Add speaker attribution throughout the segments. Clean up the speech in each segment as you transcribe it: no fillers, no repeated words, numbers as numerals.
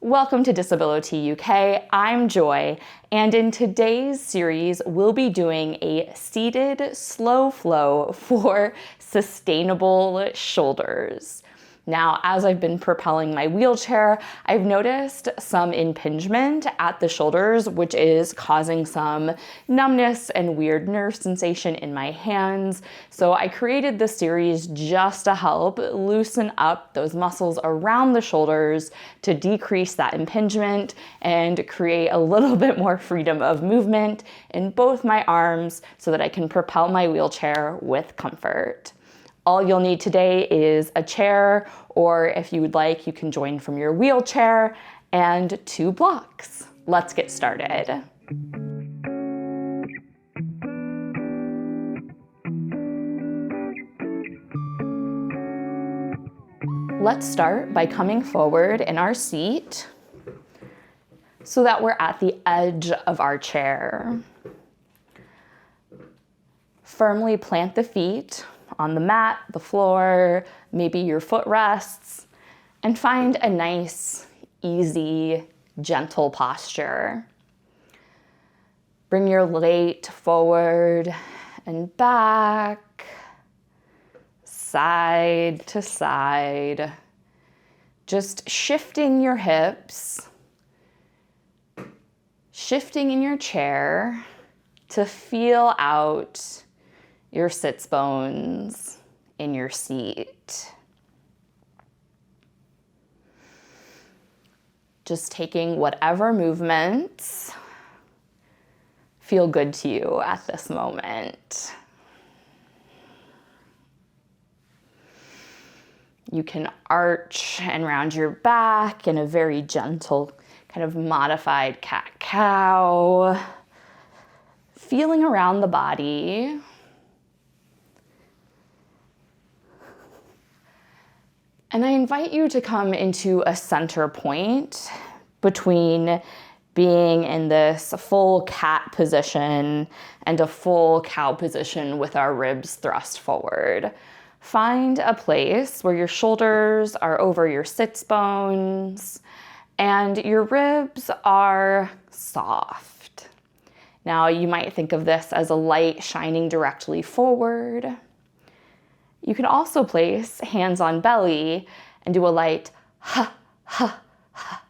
Speaker 1: Welcome to Disability UK. I'm Joy, and in today's series, we'll be doing a seated slow flow for sustainable shoulders. Now, as I've been propelling my wheelchair, I've noticed some impingement at the shoulders, which is causing some numbness and weird nerve sensation in my hands. So I created this series just to help loosen up those muscles around the shoulders to decrease that impingement and create a little bit more freedom of movement in both my arms so that I can propel my wheelchair with comfort. All you'll need today is a chair, or if you would like, you can join from your wheelchair, and 2 blocks. Let's get started. Let's start by coming forward in our seat so that we're at the edge of our chair. Firmly plant the feet on the mat, the floor, maybe your foot rests, and find a nice, easy, gentle posture. Bring your weight forward and back, side to side, just shifting your hips, shifting in your chair to feel out your sits bones in your seat. Just taking whatever movements feel good to you at this moment. You can arch and round your back in a very gentle, kind of modified cat-cow. Feeling around the body. And I invite you to come into a center point between being in this full cat position and a full cow position with our ribs thrust forward. Find a place where your shoulders are over your sits bones and your ribs are soft. Now, you might think of this as a light shining directly forward. You can also place hands on belly and do a light ha, ha, ha.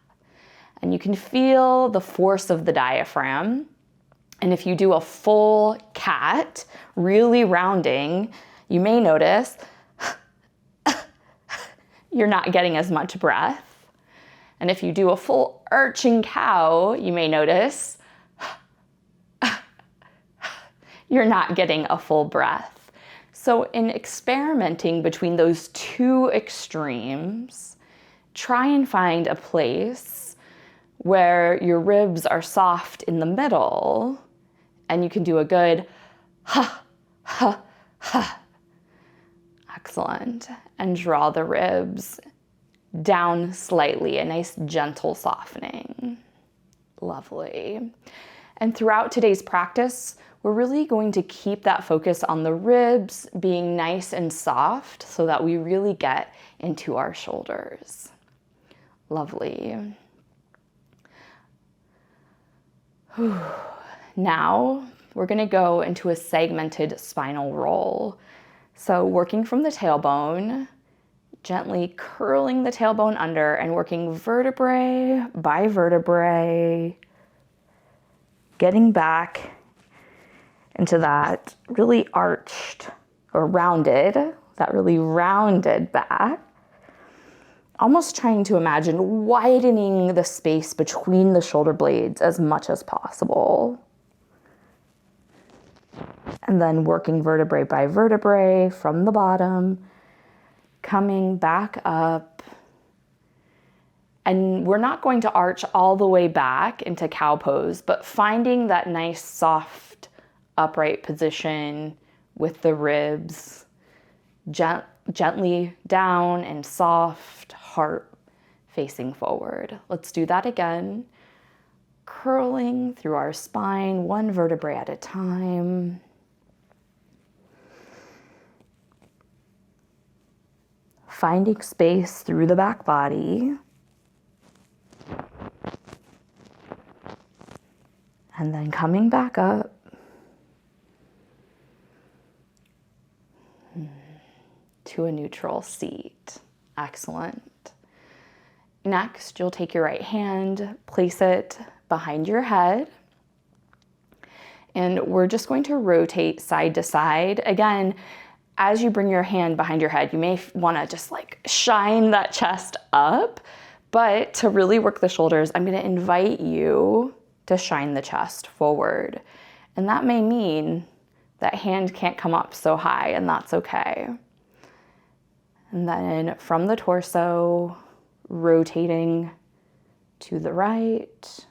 Speaker 1: And you can feel the force of the diaphragm. And if you do a full cat, really rounding, you may notice you're not getting as much breath. And if you do a full arching cow, you may notice you're not getting a full breath. So in experimenting between those 2 extremes, try and find a place where your ribs are soft in the middle and you can do a good ha, ha, ha. Excellent. And draw the ribs down slightly, a nice gentle softening. Lovely. And throughout today's practice, we're really going to keep that focus on the ribs being nice and soft so that we really get into our shoulders. Lovely. Whew. Now we're going to go into a segmented spinal roll. So working from the tailbone, gently curling the tailbone under and working vertebrae by vertebrae, getting back into that really arched or rounded, that really rounded back. Almost trying to imagine widening the space between the shoulder blades as much as possible. And then working vertebrae by vertebrae from the bottom, coming back up. And we're not going to arch all the way back into cow pose, but finding that nice soft upright position with the ribs gently down and soft, heart facing forward. Let's do that again. Curling through our spine, 1 vertebrae at a time. Finding space through the back body. And then coming back up to a neutral seat. Excellent. Next, you'll take your right hand, place it behind your head, and we're just going to rotate side to side. Again, as you bring your hand behind your head, you may want to just like shine that chest up, but to really work the shoulders, I'm going to invite you to shine the chest forward. And that may mean that hand can't come up so high, and that's okay. And then from the torso, rotating to the right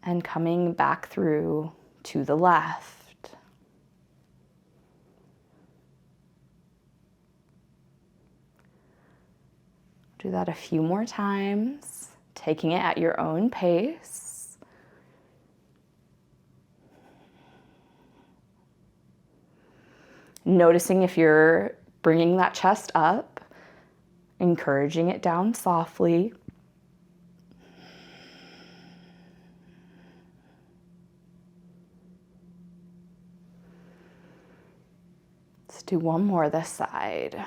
Speaker 1: and coming back through to the left. Do that a few more times, taking it at your own pace. Noticing if you're bringing that chest up, encouraging it down softly. Let's do one more this side.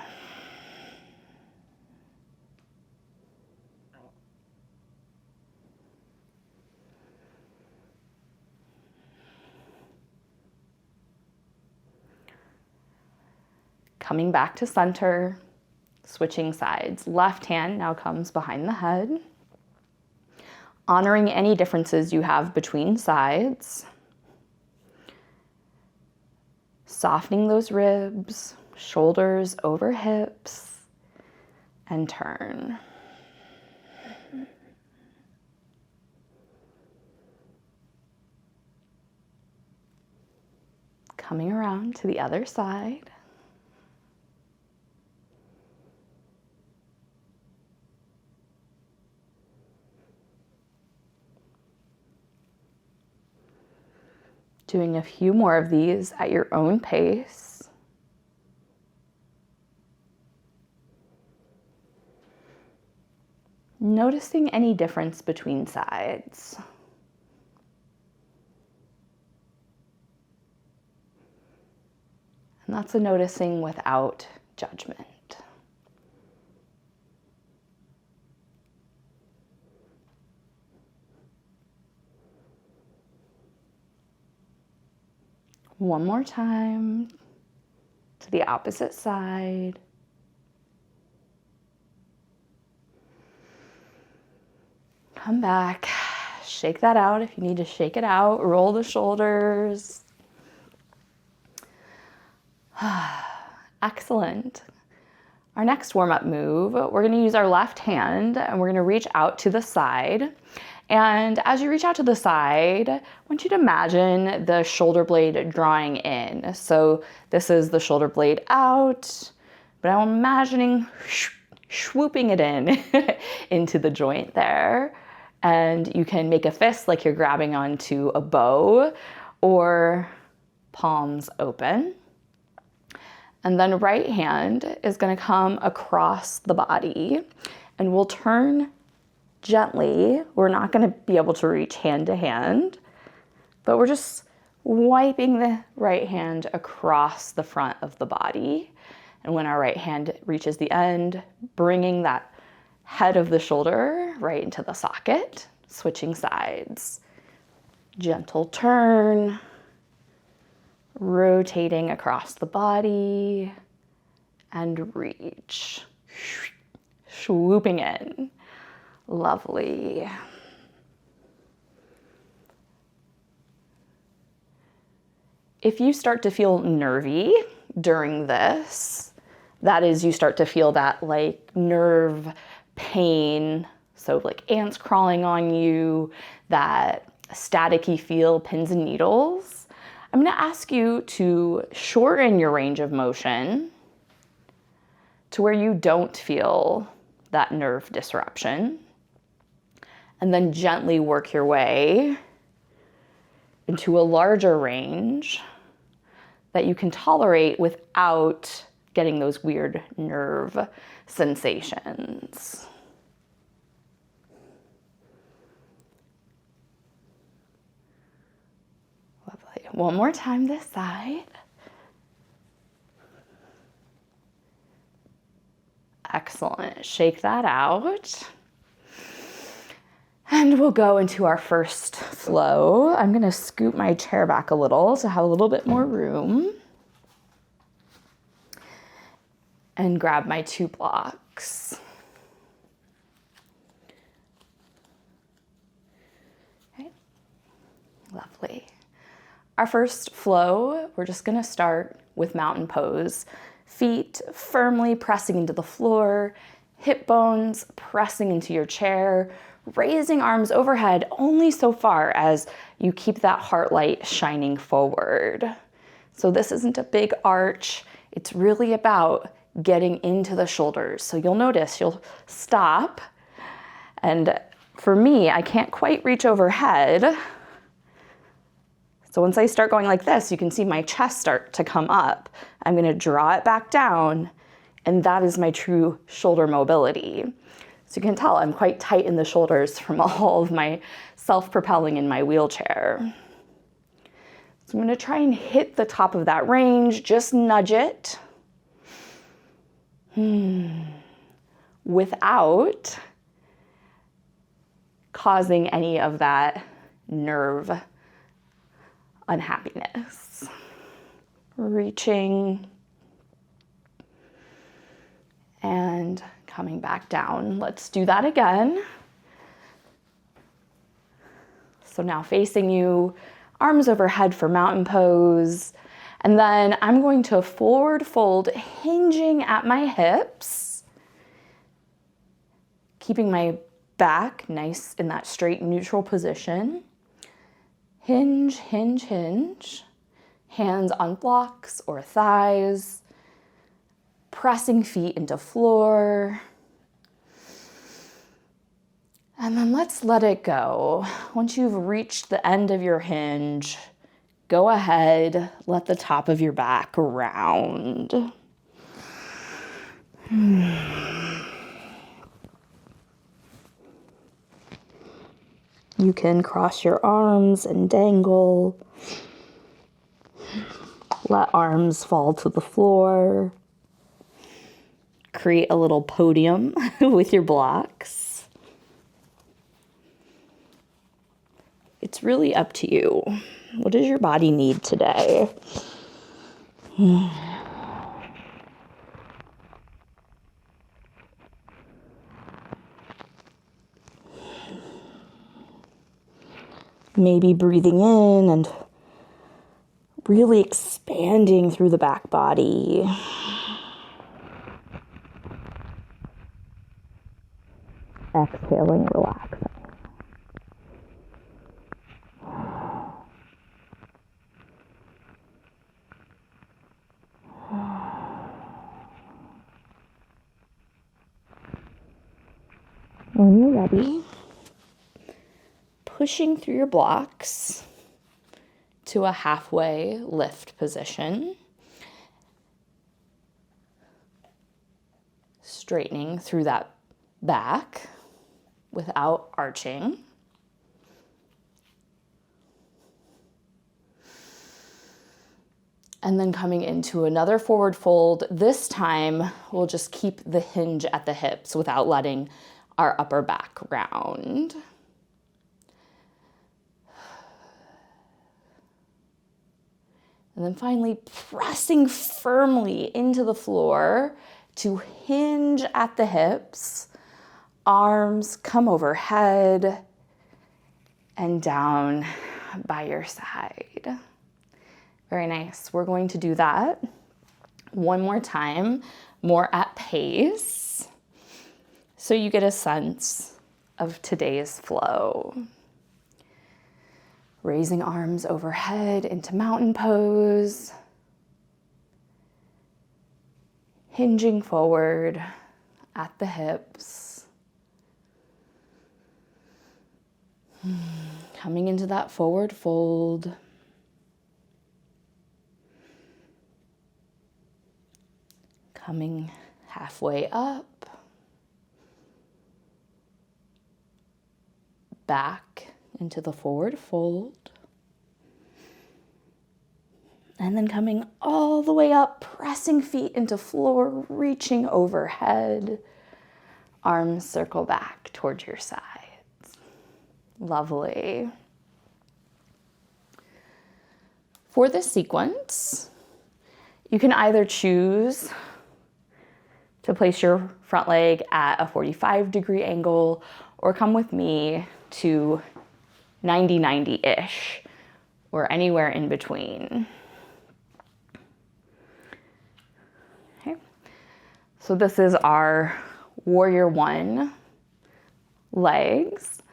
Speaker 1: Coming back to center, switching sides. Left hand now comes behind the head. Honoring any differences you have between sides. Softening those ribs, shoulders over hips, and turn. Coming around to the other side. Doing a few more of these at your own pace. Noticing any difference between sides. And that's a noticing without judgment. One more time to the opposite side. Come back, shake that out if you need to shake it out, roll the shoulders. Excellent. Our next warm-up move, we're going to use our left hand and we're going to reach out to the side. And as you reach out to the side, I want you to imagine the shoulder blade drawing in. So this is the shoulder blade out, but I'm imagining swooping it in into the joint there. And you can make a fist like you're grabbing onto a bow, or palms open. And then right hand is going to come across the body, and we'll turn gently. We're not going to be able to reach hand to hand, but we're just wiping the right hand across the front of the body. And when our right hand reaches the end, bringing that head of the shoulder right into the socket, switching sides. Gentle turn, rotating across the body, and reach. Swooping in. Lovely. If you start to feel nervy during this, that is, you start to feel that like nerve pain, so like ants crawling on you, that staticky feel, pins and needles, I'm going to ask you to shorten your range of motion to where you don't feel that nerve disruption. And then gently work your way into a larger range that you can tolerate without getting those weird nerve sensations. one more time this side. Excellent. Shake that out. And we'll go into our first flow. I'm going to scoot my chair back a little to have a little bit more room. And grab my 2 blocks. Okay. Lovely. Our first flow, we're just going to start with mountain pose. Feet firmly pressing into the floor, hip bones pressing into your chair, raising arms overhead only so far as you keep that heart light shining forward. So this isn't a big arch. It's really about getting into the shoulders. So you'll notice you'll stop. And for me, I can't quite reach overhead. So once I start going like this, you can see my chest start to come up. I'm going to draw it back down, and that is my true shoulder mobility. So you can tell I'm quite tight in the shoulders from all of my self-propelling in my wheelchair. So I'm going to try and hit the top of that range, just nudge it. Without causing any of that nerve unhappiness. Reaching and coming back down. Let's do that again. So now facing you, arms overhead for mountain pose. And then I'm going to forward fold, hinging at my hips, keeping my back nice in that straight neutral position. Hinge, hinge, hinge. Hands on blocks or thighs. Pressing feet into floor. And then let's let it go. Once you've reached the end of your hinge, go ahead, let the top of your back round. You can cross your arms and dangle. Let arms fall to the floor. Create a little podium with your blocks. It's really up to you. What does your body need today? Maybe breathing in and really expanding through the back body. Exhaling, relaxing. When you're ready, pushing through your blocks to a halfway lift position. Straightening through that back without arching. And then coming into another forward fold. This time, we'll just keep the hinge at the hips without letting our upper back round. And then finally pressing firmly into the floor to hinge at the hips. Arms come overhead and down by your side. Very nice. We're going to do that one more time, more at pace, so you get a sense of today's flow. Raising arms overhead into mountain pose. Hinging forward at the hips. Coming into that forward fold. Coming halfway up. Back into the forward fold. And then coming all the way up, pressing feet into floor, reaching overhead. Arms circle back towards your sides. Lovely. For this sequence, you can either choose to place your front leg at a 45-degree angle or come with me to 90-90-ish or anywhere in between. Okay. So this is our Warrior One legs,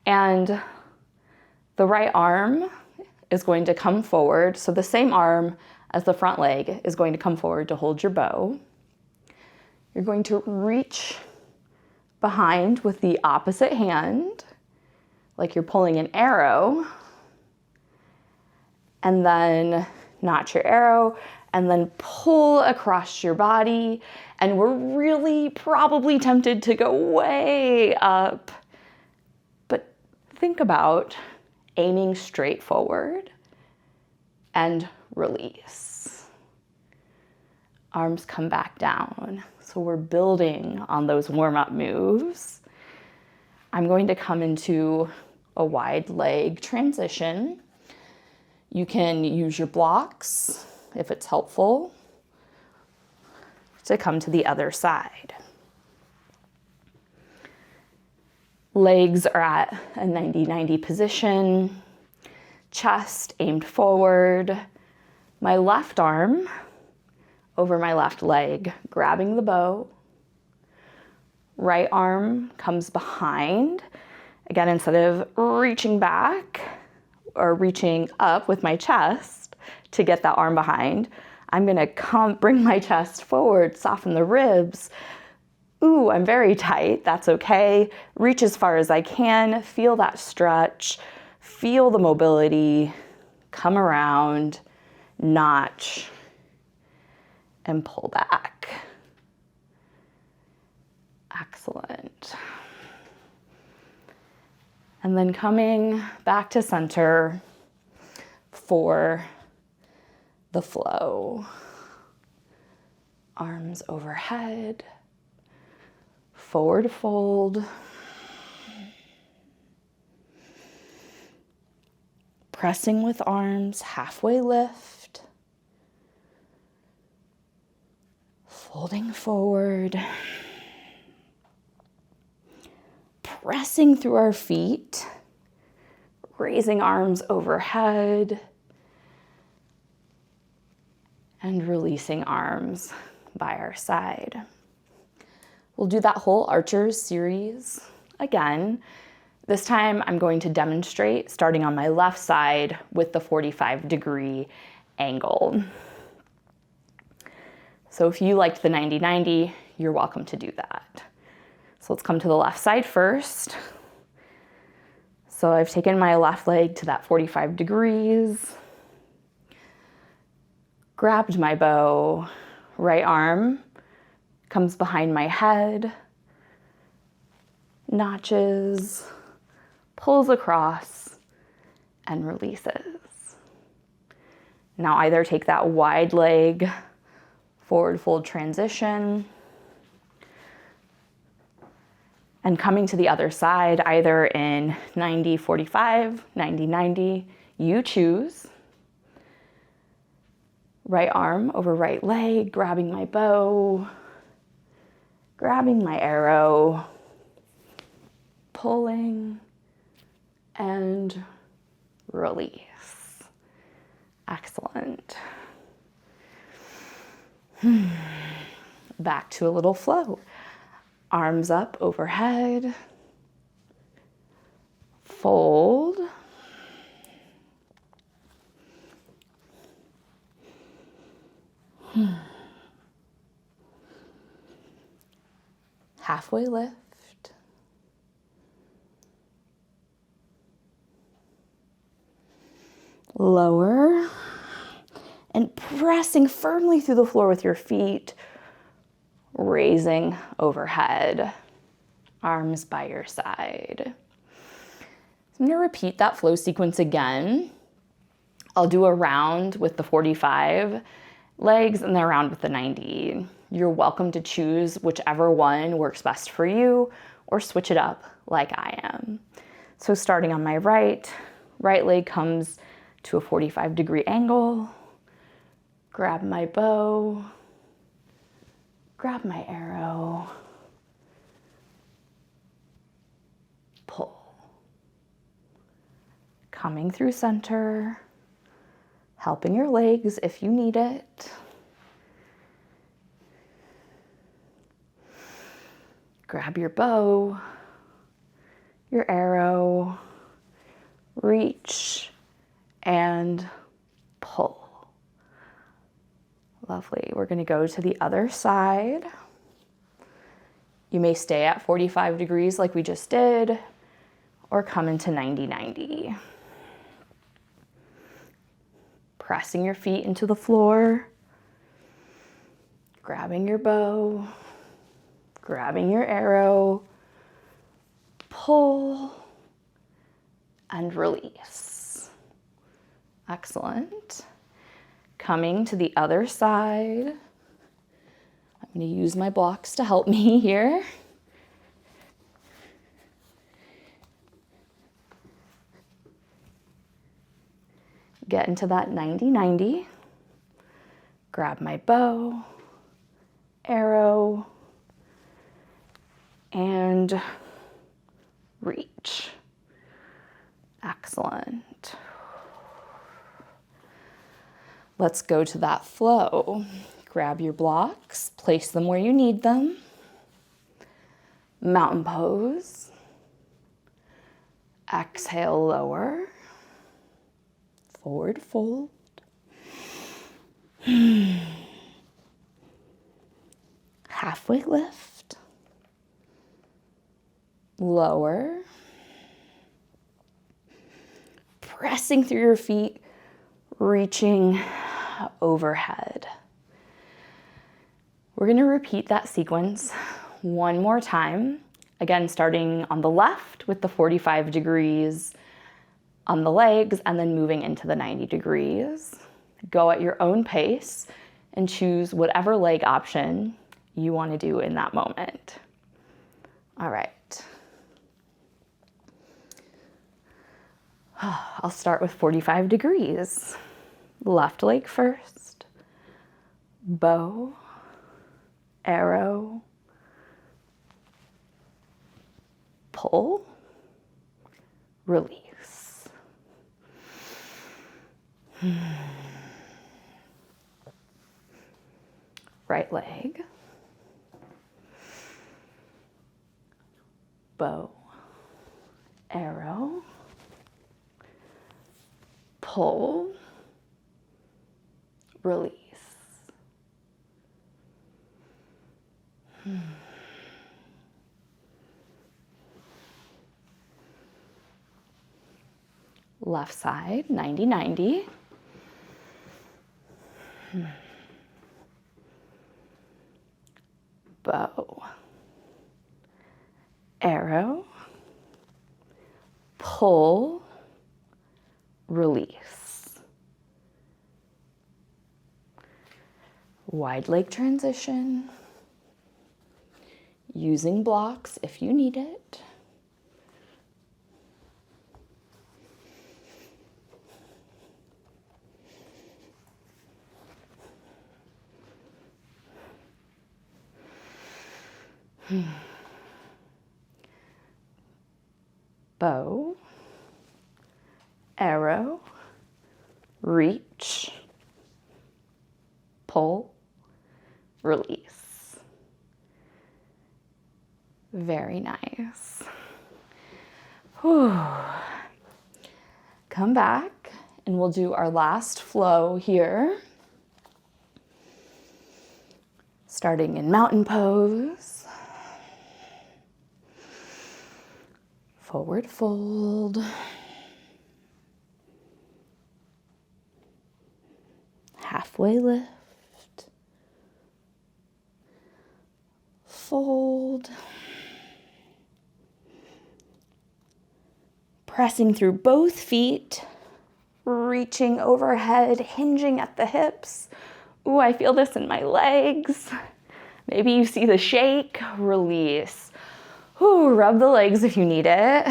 Speaker 1: and the right arm is going to come forward. So the same arm as the front leg is going to come forward to hold your bow. You're going to reach behind with the opposite hand, like you're pulling an arrow, and then notch your arrow, and then pull across your body. And we're really probably tempted to go way up, but think about aiming straight forward and release. Arms come back down. So we're building on those warm-up moves. I'm going to come into a wide leg transition. You can use your blocks if it's helpful to come to the other side. Legs are at a 90-90 position, chest aimed forward, my left arm over my left leg, grabbing the bow. Right arm comes behind. Again, instead of reaching back or reaching up with my chest to get that arm behind, I'm gonna bring my chest forward, soften the ribs. Ooh, I'm very tight, that's okay. Reach as far as I can, feel that stretch, feel the mobility, come around, notch, and pull back. Excellent. And then coming back to center for the flow. Arms overhead, forward fold. Pressing with arms, halfway lift. Folding forward. Pressing through our feet. Raising arms overhead. And releasing arms by our side. We'll do that whole Archers series again. This time I'm going to demonstrate starting on my left side with the 45-degree angle. So if you liked the 90-90, you're welcome to do that. So let's come to the left side first. So I've taken my left leg to that 45 degrees, grabbed my bow, right arm comes behind my head, notches, pulls across, and releases. Now either take that wide leg, forward fold transition, and coming to the other side, either in 90-45, 90-90, you choose. Right arm over right leg, grabbing my bow, grabbing my arrow, pulling, and release. Excellent. Back to a little flow. Arms up overhead, fold, halfway lift, lower, and pressing firmly through the floor with your feet, raising overhead, arms by your side. I'm going to repeat that flow sequence again. I'll do a round with the 45 legs and then a round with the 90. You're welcome to choose whichever one works best for you or switch it up like I am. So starting on my right leg comes to a 45-degree angle, grab my bow, grab my arrow, pull. Coming through center, helping your legs if you need it. Grab your bow, your arrow, reach, and pull. Lovely. We're going to go to the other side. You may stay at 45 degrees like we just did, or come into 90-90. Pressing your feet into the floor, grabbing your bow, grabbing your arrow, pull, and release. Excellent. Coming to the other side. I'm going to use my blocks to help me here. Get into that 90-90. Grab my bow, arrow, and reach. Excellent. Let's go to that flow. Grab your blocks, place them where you need them. Mountain pose. Exhale, lower. Forward fold. Halfway lift. Lower. Pressing through your feet, reaching overhead. We're going to repeat that sequence one more time. Again, starting on the left with the 45 degrees on the legs and then moving into the 90 degrees. Go at your own pace and choose whatever leg option you want to do in that moment. All right. I'll start with 45 degrees. Left leg first. Bow, arrow, pull, release. Right leg. Bow, arrow, pull, release. Left side, 90-90. Bow, arrow, pull, release. Wide leg transition. Using blocks if you need it. Bow, arrow, reach, pull, release. Very nice. Whew. Come back and we'll do our last flow here. Starting in mountain pose. Forward fold. Halfway lift. Fold. Pressing through both feet. Reach. reaching overhead, hinging at the hips. Ooh, I feel this in my legs. Maybe you see the shake, release. Ooh, rub the legs if you need it.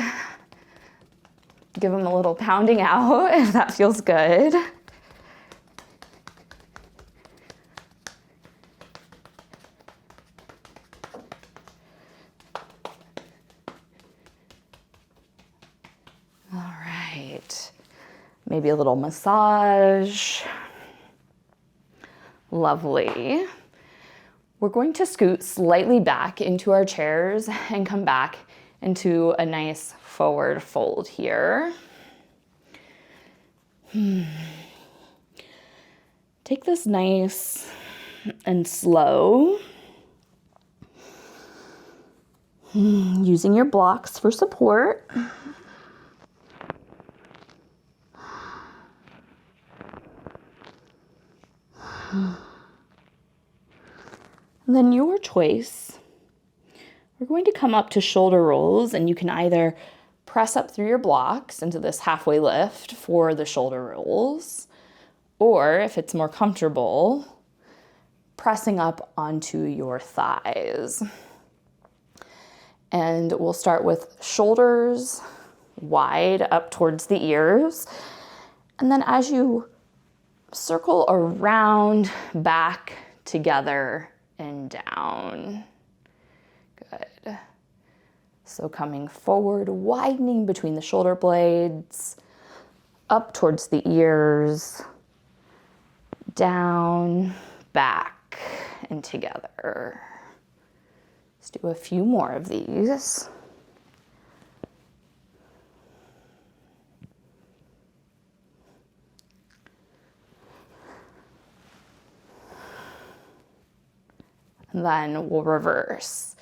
Speaker 1: Give them a little pounding out if that feels good. All right, maybe a little massage. Lovely. We're going to scoot slightly back into our chairs and come back into a nice forward fold here. Take this nice and slow. Using your blocks for support. And then your choice. We're going to come up to shoulder rolls, and you can either press up through your blocks into this halfway lift for the shoulder rolls, or if it's more comfortable, pressing up onto your thighs. And we'll start with shoulders wide up towards the ears. And then as you circle around, back, together, and down. Good. So coming forward, widening between the shoulder blades, up towards the ears, down, back, and together. Let's do a few more of these. And then we'll reverse.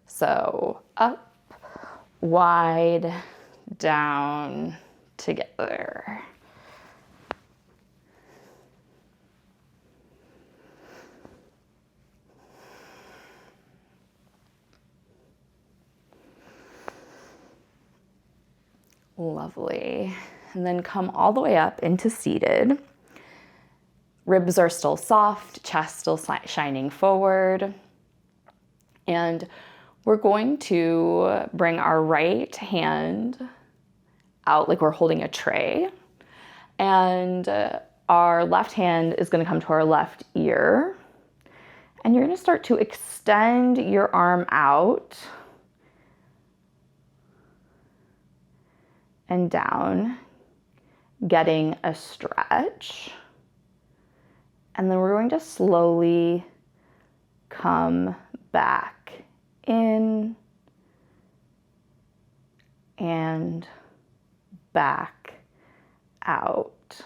Speaker 1: So up, wide, down, together. Lovely. And then come all the way up into seated. Ribs are still soft, chest still shining forward. And we're going to bring our right hand out like we're holding a tray. And our left hand is going to come to our left ear. And you're going to start to extend your arm out and down, getting a stretch. And then we're going to slowly come back in and back out.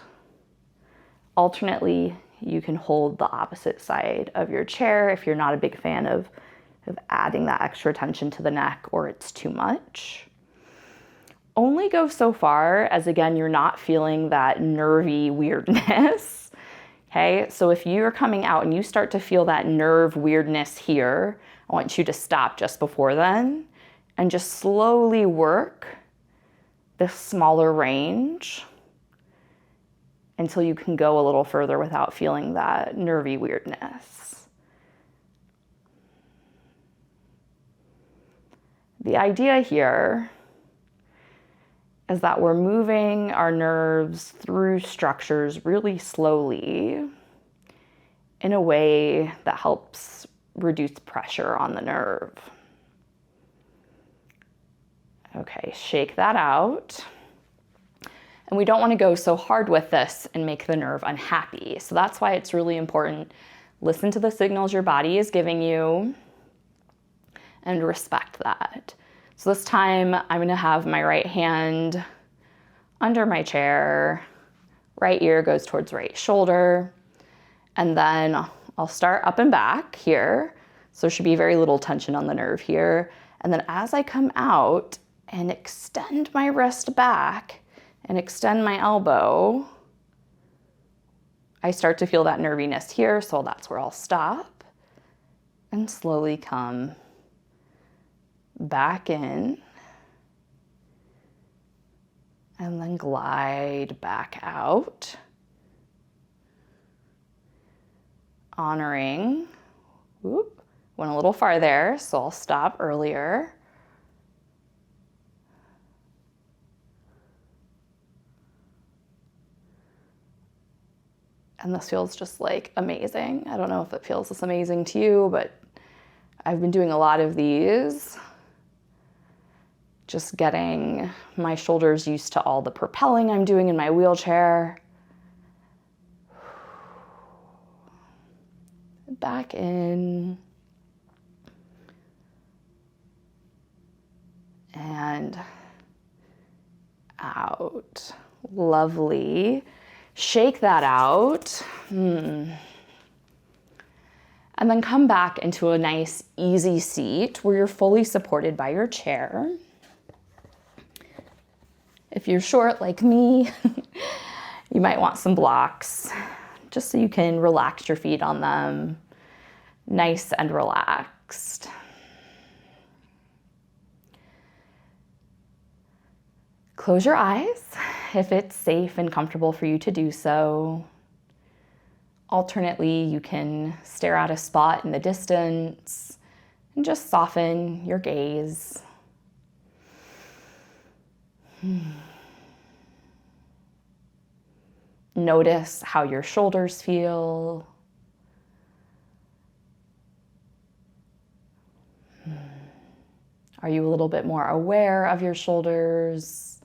Speaker 1: Alternately, you can hold the opposite side of your chair if you're not a big fan of adding that extra tension to the neck or it's too much. Only go so far as, again, you're not feeling that nervy weirdness. Okay, so if you're coming out and you start to feel that nerve weirdness here, I want you to stop just before then and just slowly work this smaller range until you can go a little further without feeling that nervy weirdness. The idea here is that we're moving our nerves through structures really slowly in a way that helps reduce pressure on the nerve. Okay, shake that out. And we don't want to go so hard with this and make the nerve unhappy. So that's why it's really important. Listen to the signals your body is giving you and respect that. So this time I'm going to have my right hand under my chair, right ear goes towards right shoulder, and then I'll start up and back here. So there should be very little tension on the nerve here. And then as I come out and extend my wrist back and extend my elbow, I start to feel that nerviness here, so that's where I'll stop and slowly come back in And then glide back out. Honoring. Whoop, went a little far there, so I'll stop earlier. And this feels just like amazing. I don't know if it feels this amazing to you, but I've been doing a lot of these. Just getting my shoulders used to all the propelling I'm doing in my wheelchair. Back in. And out. Lovely. Shake that out. And then come back into a nice, easy seat where you're fully supported by your chair. If you're short like me, you might want some blocks just so you can relax your feet on them. Nice and relaxed. Close your eyes if it's safe and comfortable for you to do so. Alternately, you can stare at a spot in the distance and just soften your gaze. Notice how your shoulders feel. Are you a little bit more aware of your shoulders?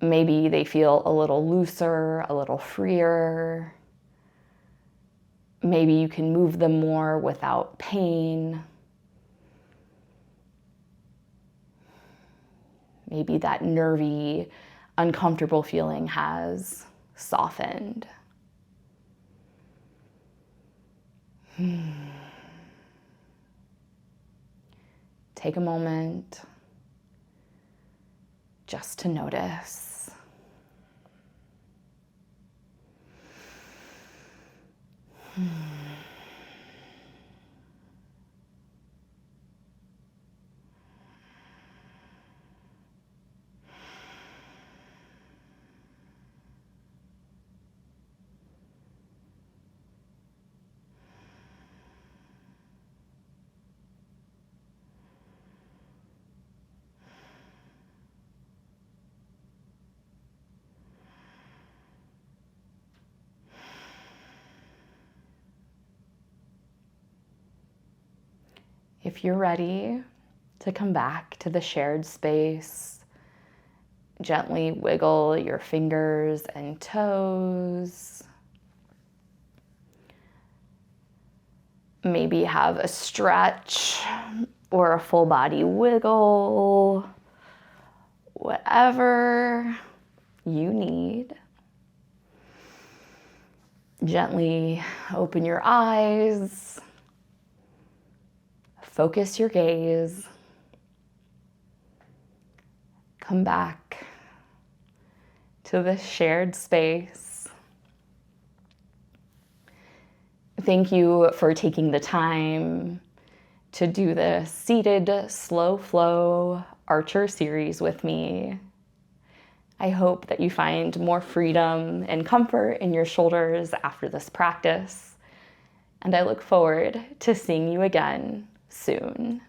Speaker 1: Maybe they feel a little looser, a little freer. Maybe you can move them more without pain. Maybe that nervy, uncomfortable feeling has softened. Take a moment just to notice. If you're ready to come back to the shared space, gently wiggle your fingers and toes. Maybe have a stretch or a full body wiggle, whatever you need. Gently open your eyes. Focus your gaze. Come back to this shared space. Thank you for taking the time to do the seated slow flow archer series with me. I hope that you find more freedom and comfort in your shoulders after this practice, and I look forward to seeing you again soon.